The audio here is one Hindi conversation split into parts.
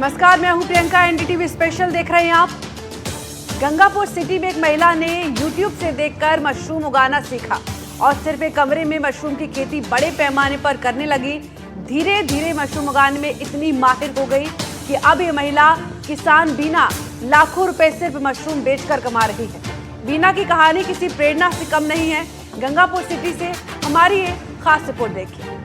नमस्कार, मैं हूं प्रियंका। एनडीटीवी स्पेशल देख रहे हैं आप। गंगापुर सिटी में एक महिला ने YouTube से देखकर मशरूम उगाना सीखा और सिर्फ एक कमरे में मशरूम की खेती बड़े पैमाने पर करने लगी। धीरे धीरे मशरूम उगाने में इतनी माहिर हो गई कि अब ये महिला किसान बीना लाखों रुपए सिर्फ मशरूम बेचकर कमा रही है। बीना की कहानी किसी प्रेरणा से कम नहीं है। गंगापुर सिटी से हमारी ये खास रिपोर्ट देखिए।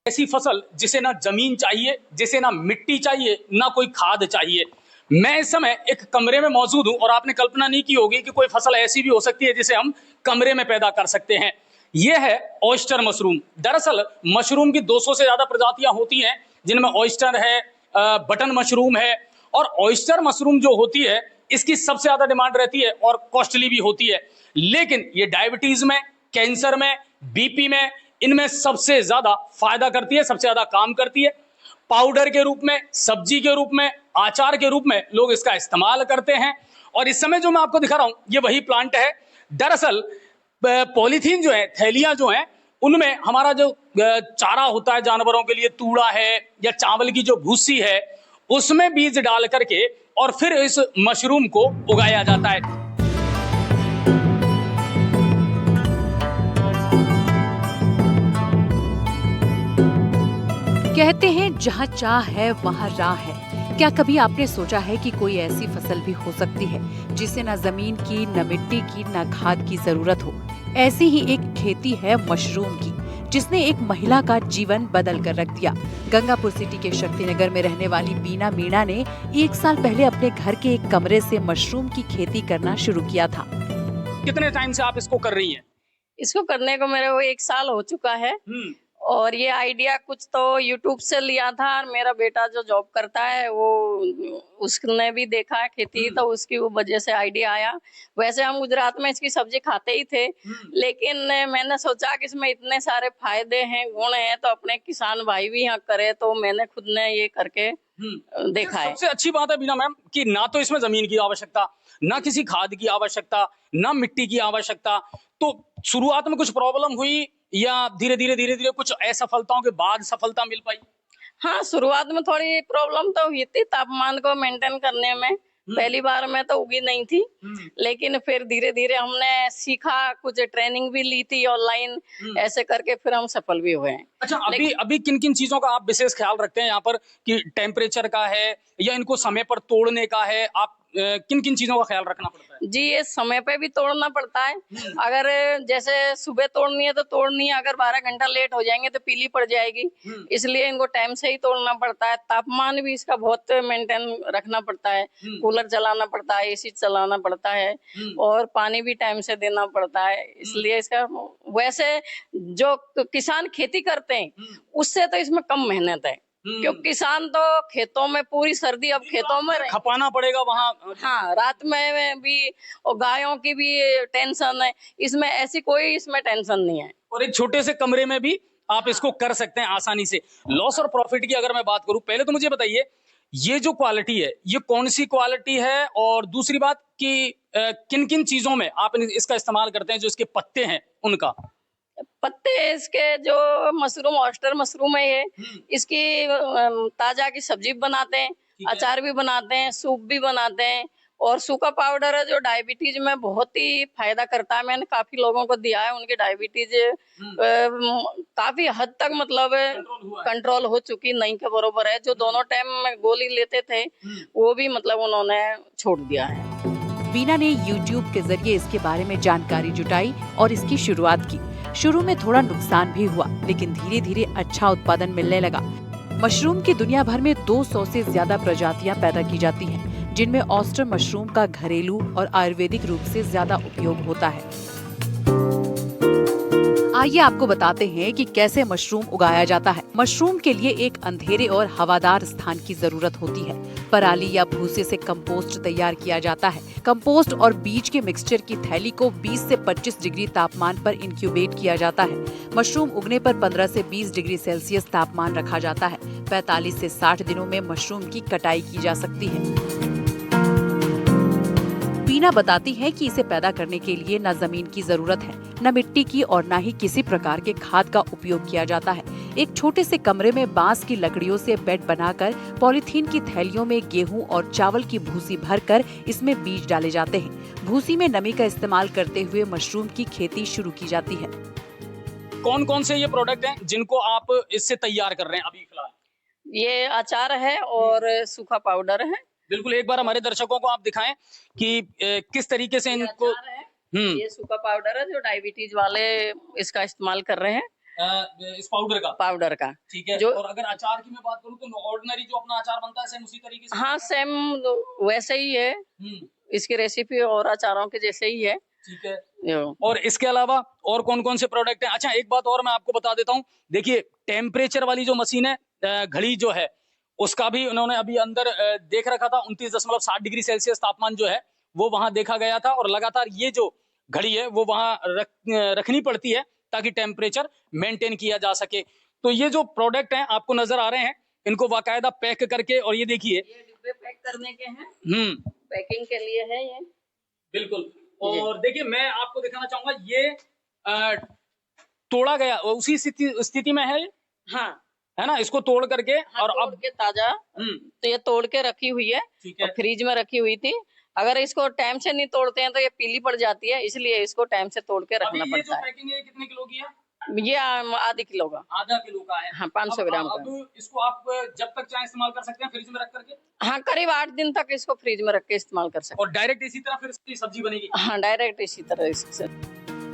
ऐसी फसल जिसे ना जमीन चाहिए, जिसे ना मिट्टी चाहिए, ना कोई खाद चाहिए। मैं इस समय एक कमरे में मौजूद हूं और आपने कल्पना नहीं की होगी कि कोई फसल ऐसी भी हो सकती है जिसे हम कमरे में पैदा कर सकते हैं। यह है ऑयस्टर मशरूम। दरअसल मशरूम की 200 से ज्यादा प्रजातियां होती हैं, जिनमें ऑयस्टर है, बटन मशरूम है। और ऑयस्टर मशरूम जो होती है, इसकी सबसे ज्यादा डिमांड रहती है और कॉस्टली भी होती है। लेकिन ये डायबिटीज में, कैंसर में, बीपी में, इनमें सबसे ज्यादा फायदा करती है, सबसे ज्यादा काम करती है। पाउडर के रूप में, सब्जी के रूप में, आचार के रूप में लोग इसका इस्तेमाल करते हैं। और इस समय जो मैं आपको दिखा रहा हूं, ये वही प्लांट है। दरअसल पॉलीथीन जो है, थैलियां जो हैं, उनमें हमारा जो चारा होता है जानवरों के लिए, तूड़ा है या चावल की जो भूसी है, उसमें बीज डाल करके और फिर इस मशरूम को उगाया जाता है। कहते हैं जहाँ चाह है वहाँ राह है। क्या कभी आपने सोचा है कि कोई ऐसी फसल भी हो सकती है जिसे न जमीन की, न मिट्टी की, न खाद की जरूरत हो? ऐसी ही एक खेती है मशरूम की, जिसने एक महिला का जीवन बदल कर रख दिया। गंगापुर सिटी के शक्तिनगर में रहने वाली बीना मीणा ने 1 साल पहले अपने घर के एक कमरे से मशरूम की खेती करना शुरू किया था। कितने टाइम से आप इसको कर रही हैं? इसको करने को मेरे को 1 साल हो चुका है। और ये आइडिया कुछ तो YouTube से लिया था, और मेरा बेटा जो जॉब करता है वो उसने भी देखा है खेती, तो उसकी वजह से आइडिया आया। वैसे हम गुजरात में इसकी सब्जी खाते ही थे, लेकिन मैंने सोचा कि इसमें इतने सारे फायदे हैं, गुण हैं, तो अपने किसान भाई भी यहाँ करे, तो मैंने खुद ने ये करके देखा है। सबसे अच्छी बात है बीना मैम कि ना तो इसमें जमीन की आवश्यकता, ना किसी खाद की आवश्यकता, ना मिट्टी की आवश्यकता। तो शुरुआत में कुछ प्रॉब्लम हुई या धीरे धीरे कुछ असफलताओं के बाद सफलता मिल पाई? हाँ, शुरुआत में थोड़ी प्रॉब्लम तो हुई थी तापमान को मेंटेन करने में। पहली बार में तो उगी नहीं थी, लेकिन फिर धीरे धीरे हमने सीखा, कुछ ट्रेनिंग भी ली थी ऑनलाइन। ऐसे करके फिर हम सफल भी हुए हैं। अच्छा, अभी किन किन चीजों का आप विशेष ख्याल रखते हैं यहाँ पर, कि टेम्परेचर का है या इनको समय पर तोड़ने का है? आप किन किन चीजों का ख्याल रखना पड़ता है? जी, ये समय पे भी तोड़ना पड़ता है। अगर जैसे सुबह तोड़नी है तो तोड़नी है, अगर 12 घंटा लेट हो जाएंगे तो पीली पड़ जाएगी, इसलिए इनको टाइम से ही तोड़ना पड़ता है। तापमान भी इसका बहुत मेंटेन रखना पड़ता है, कूलर चलाना पड़ता है, एसी चलाना पड़ता है, और पानी भी टाइम से देना पड़ता है। इसलिए इसका, वैसे जो किसान खेती करते हैं उससे तो इसमें कम मेहनत है, क्योंकि किसान तो खेतों में पूरी सर्दी अब खेतों में खपाना पड़ेगा वहाँ। हाँ, रात में भी, और गायों की भी टेंशन है। इसमें ऐसी कोई इसमें टेंशन नहीं है, और एक छोटे से कमरे में भी आप इसको कर सकते हैं आसानी से। लॉस और प्रॉफिट की अगर मैं बात करूं, पहले तो मुझे बताइए ये जो क्वालिटी है, ये कौन सी क्वालिटी है? और दूसरी बात कि किन किन चीजों में आप इसका इस्तेमाल करते हैं? जो इसके पत्ते हैं उनका। पत्ते इसके जो मशरूम, ऑयस्टर मशरूम है ये, इसकी ताजा की सब्जी बनाते हैं, अचार भी बनाते हैं, सूप भी बनाते हैं। और सूखा पाउडर है जो डायबिटीज में बहुत ही फायदा करता है। मैंने काफी लोगों को दिया है, उनकी डायबिटीज काफी हद तक मतलब कंट्रोल हो चुकी, नहीं के बरोबर है। जो दोनों टाइम गोली लेते थे वो भी मतलब उन्होंने छोड़ दिया है। बीना ने YouTube के जरिए इसके बारे में जानकारी जुटाई और इसकी शुरुआत की। शुरू में थोड़ा नुकसान भी हुआ, लेकिन धीरे धीरे अच्छा उत्पादन मिलने लगा। मशरूम की दुनिया भर में 200 से ज्यादा प्रजातियां पैदा की जाती हैं, जिनमें ऑयस्टर मशरूम का घरेलू और आयुर्वेदिक रूप से ज्यादा उपयोग होता है। आइए आपको बताते हैं कि कैसे मशरूम उगाया जाता है। मशरूम के लिए एक अंधेरे और हवादार स्थान की जरूरत होती है। पराली या भूसे से कंपोस्ट तैयार किया जाता है। कंपोस्ट और बीज के मिक्सचर की थैली को 20 से 25 डिग्री तापमान पर इंक्यूबेट किया जाता है। मशरूम उगने पर 15 से 20 डिग्री सेल्सियस तापमान रखा जाता है। 45 से 60 दिनों में मशरूम की कटाई की जा सकती है। बीना बताती हैं कि इसे पैदा करने के लिए न जमीन की जरूरत है, न मिट्टी की और न ही किसी प्रकार के खाद का उपयोग किया जाता है। एक छोटे से कमरे में बांस की लकड़ियों से बेड बनाकर पॉलीथीन की थैलियों में गेहूं और चावल की भूसी भरकर इसमें बीज डाले जाते हैं। भूसी में नमी का इस्तेमाल करते हुए मशरूम की खेती शुरू की जाती है। कौन कौन से ये प्रोडक्ट हैं जिनको आप इससे तैयार कर रहे हैं अभी फिलहाल? ये अचार है और सूखा पाउडर है। बिल्कुल, एक बार हमारे दर्शकों को आप दिखाएं कि किस तरीके से ये इनको अचार है, ये सूखा पाउडर है जो डायबिटीज वाले इसका इस्तेमाल कर रहे हैं। इस पाउडर का ठीक है। जो और अगर अचार की मैं बात करूं तो ऑर्डिनरी जो अपना अचार बनता है सेम उसी तरीके से? हाँ, सेम वैसे ही है। इसकी रेसिपी और अचारों के जैसे ही है। ठीक है। और इसके अलावा और कौन कौन से प्रोडक्ट हैं? अच्छा, एक बात और मैं आपको बता देता हूँ। देखिए, टेम्परेचर वाली जो मशीन है, घड़ी जो है, उसका भी उन्होंने अभी अंदर देख रखा था। 29.7 डिग्री सेल्सियस तापमान जो है वो वहां देखा गया था, और लगातार ये जो घड़ी है वो वहां रखनी पड़ती है ताकि टेम्परेचर मेंटेन किया जा सके। तो ये जो प्रोडक्ट हैं आपको नजर आ रहे हैं, इनको बाकायदा पैक करके, और ये देखिए ये डिब्बे पैक करने के हैं, पैकिंग के लिए है ये। बिल्कुल। और देखिए, मैं आपको दिखाना चाहूंगा, ये तोड़ा गया उसी स्थिति में है। हाँ, है ना, इसको तोड़ करके। हाँ, और तोड़ अब के ताजा, तो ये तोड़ के रखी हुई है ठीक है। और फ्रिज में रखी हुई थी। अगर इसको टाइम से नहीं तोड़ते हैं तो ये पीली पड़ जाती है, इसलिए इसको टाइम से तोड़ के रखना अभी ये पड़ता जो पैकिंग है कितने किलो की है? है। ये आधी किलो का। आधा किलो का है। हाँ, 500 ग्राम का। अब इसको आप जब तक चाहे इस्तेमाल कर सकते हैं फ्रिज में रख करके? हाँ, करीब 8 दिन तक इसको फ्रिज में रख के इस्तेमाल कर सकते और डायरेक्ट इसी तरह फिर इसकी सब्जी बनेगी? हैं। हाँ, डायरेक्ट इसी तरह इससे।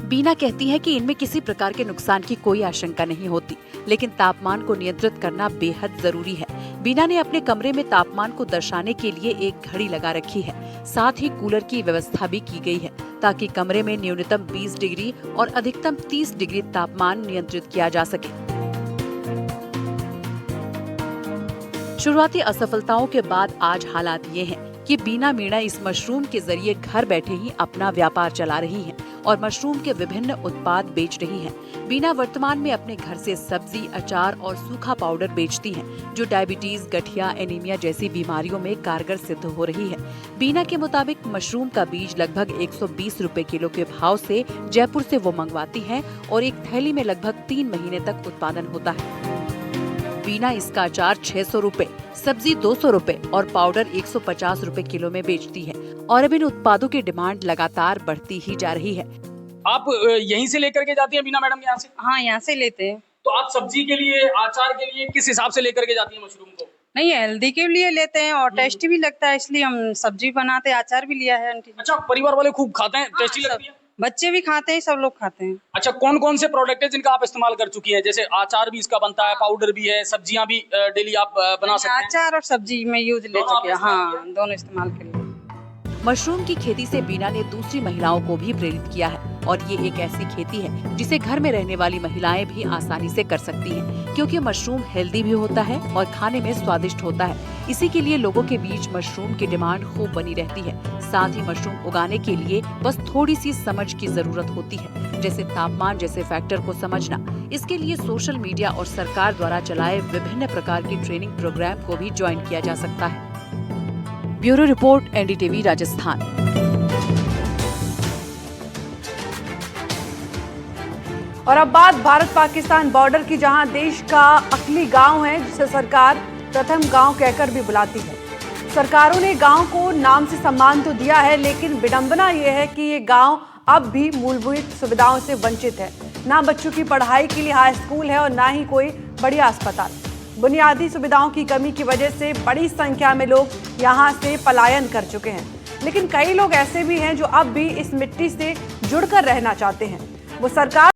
बीना कहती है कि इनमें किसी प्रकार के नुकसान की कोई आशंका नहीं होती, लेकिन तापमान को नियंत्रित करना बेहद जरूरी है। बीना ने अपने कमरे में तापमान को दर्शाने के लिए एक घड़ी लगा रखी है। साथ ही कूलर की व्यवस्था भी की गई है ताकि कमरे में न्यूनतम 20 डिग्री और अधिकतम 30 डिग्री तापमान नियंत्रित किया जा सके। शुरुआती असफलताओं के बाद आज हालात ये हैं कि बीना मीणा इस मशरूम के जरिए घर बैठे ही अपना व्यापार चला रही हैं और मशरूम के विभिन्न उत्पाद बेच रही हैं। बीना वर्तमान में अपने घर से सब्जी, अचार और सूखा पाउडर बेचती हैं, जो डायबिटीज, गठिया, एनीमिया जैसी बीमारियों में कारगर सिद्ध हो रही है। बीना के मुताबिक मशरूम का बीज लगभग 120 रुपए किलो के भाव से जयपुर से वो मंगवाती हैं और एक थैली में लगभग 3 महीने तक उत्पादन होता है। बीना इसका अचार 600 रुपए, सब्जी 200 रुपए और पाउडर 150 रुपए किलो में बेचती है और अब इन उत्पादों की डिमांड लगातार बढ़ती ही जा रही है। आप यहीं से लेकर के जाती हैं बीना मैडम, यहाँ से? हाँ, यहाँ से लेते हैं। तो आप सब्जी के लिए, अचार के लिए किस हिसाब से लेकर के जाती हैं मशरूम को? नहीं, हेल्दी के लिए लेते हैं और टेस्टी भी लगता है, इसलिए हम सब्जी बनाते हैं। अचार भी लिया है आंटी। अच्छा, परिवार वाले खूब खाते हैं, टेस्टी सब लगती है? बच्चे भी खाते हैं, सब लोग खाते हैं। अच्छा, कौन कौन से प्रोडक्ट है जिनका आप इस्तेमाल कर चुकी हैं? जैसे अचार भी इसका बनता है, पाउडर भी है, सब्जियां भी डेली आप बना सकते हैं? अचार और सब्जी में यूज ले दोनों आप चुके हैं। इस्तेमाल हाँ, दोनों इस्तेमाल के लिए। मशरूम की खेती से बीना ने दूसरी महिलाओं को भी प्रेरित किया है और ये एक ऐसी खेती है जिसे घर में रहने वाली महिलाएं भी आसानी से कर सकती हैं, क्योंकि मशरूम हेल्दी भी होता है और खाने में स्वादिष्ट होता है। इसी के लिए लोगों के बीच मशरूम की डिमांड खूब बनी रहती है। साथ ही मशरूम उगाने के लिए बस थोड़ी सी समझ की जरूरत होती है, जैसे तापमान जैसे फैक्टर को समझना। इसके लिए सोशल मीडिया और सरकार द्वारा चलाए विभिन्न प्रकार की ट्रेनिंग प्रोग्राम को भी ज्वाइन किया जा सकता है। Bureau report, NDTV Rajasthan. और अब बात भारत पाकिस्तान बॉर्डर की, जहां देश का अकली गांव है जिसे सरकार प्रथम गांव कहकर भी बुलाती है। सरकारों ने गांव को नाम से सम्मान तो दिया है, लेकिन विडंबना यह है कि ये गांव अब भी मूलभूत सुविधाओं से वंचित है। ना बच्चों की पढ़ाई के लिए हाई स्कूल है और ना ही कोई बढ़िया अस्पताल। बुनियादी सुविधाओं की कमी की वजह से बड़ी संख्या में लोग यहाँ से पलायन कर चुके हैं, लेकिन कई लोग ऐसे भी हैं जो अब भी इस मिट्टी से जुड़कर रहना चाहते हैं। वो सरकार